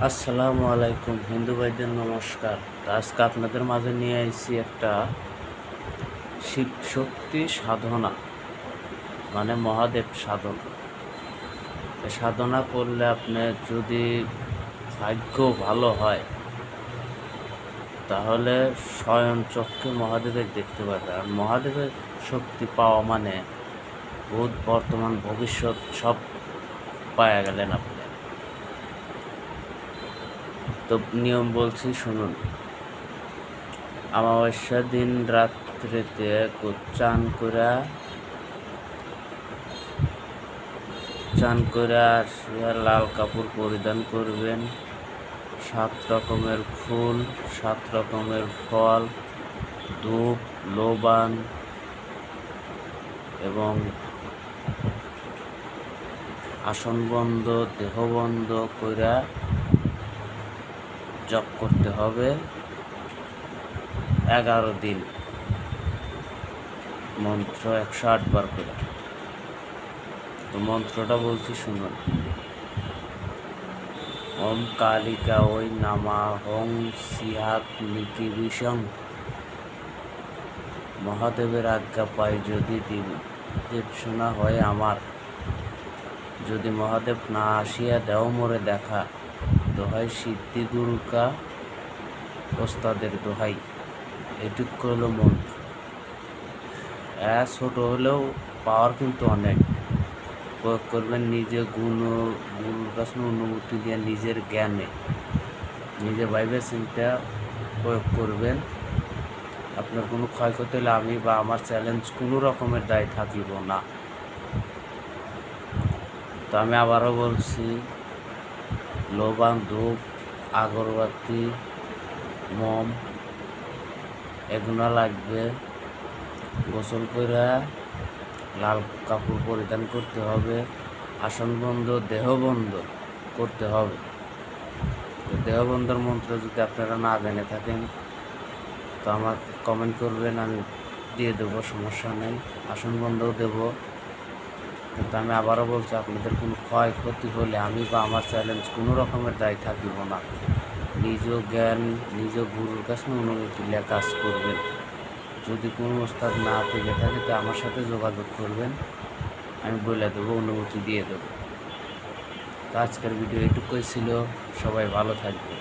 আসসালামু আলাইকুম হিন্দু ভাইদের নমস্কার। তো আজকে আপনাদের মাঝে নিয়ে আইছি একটা শিব শক্তি সাধনা, মানে মহাদেব সাধনা। এই সাধনা করলে আপনি যদি ভাগ্য ভালো হয় তাহলে স্বয়ং চক্ষে মহাদেবের দেখতে পারবে। আর মহাদেবের শক্তি পাওয়া মানে ভূত বর্তমান ভবিষ্যৎ সব পাওয়া গেলেন আপনি। তো নিয়ম বলছি শুনুন। অমাবস্যার দিন রাত্রিতে চান করে আসিয়া লাল কাপড় পরিধান করবেন। 7 রকমের ফুল, 7 রকমের ফল, ধূপ, লোবান এবং আসন বন্ধ দেহ বন্ধ কইরা জপ করতে হবে 11 দিন, মন্ত্র 108 বার করে। তো মন্ত্রটা বলছি শুনুন। ওম কালিকা ওই নামা হং সিহাক লিকি বিষম। মহাদেবের আজ্ঞা পাই যদি দেবসোনা হয় আমার, যদি মহাদেব না আসিয়া দেও মোরে দেখা, দোহাই সিদ্ধি দুর্গা ওস্তাদের দোহাই। এটুক হলো মন্ত্র। ছোট হলেও পাওয়ার কিন্তু অনেক। প্রয়োগ করবেন নিজে গুরুর কাছে অনুমতি দিয়ে, নিজের জ্ঞানে, নিজে ভাইবে চিন্তা প্রয়োগ করবেন। আপনার কোনো ক্ষয়ক্ষতি হলে আমি বা আমার চ্যালেঞ্জ কোনো রকমের দায় থাকিব না। তো আমি আবারও বলছি, লোবান, ধূপ, আগরবাতি, মোম এগুলো লাগবে। গোসল করে লাল কাপড় পরিধান করতে হবে। আসন বন্ধ দেহ বন্ধ করতে হবে। তো দেহ বন্ধর মন্ত্র যদি আপনারা না জেনে থাকেন তো আমার কমেন্ট করবেন, আমি দিয়ে দেবো, সমস্যা নেই। আসন বন্ধও দেবো। কিন্তু আমি আবারও বলছি, আপনাদের কোনো ক্ষয়ক্ষতি হলে আমি বা আমার চ্যালেঞ্জ কোনো রকমের দায় থাকিব না। নিজ জ্ঞান, নিজ গুরুর কাছে অনুমতি নিয়ে কাজ করবেন। যদি কোনো ওস্তাদ না থেকে থাকে তো আমার সাথে যোগাযোগ করবেন, আমি বলে দেবো, অনুমতি দিয়ে দেবো। তো আজকের ভিডিও এটুকুই ছিল। সবাই ভালো থাকবে।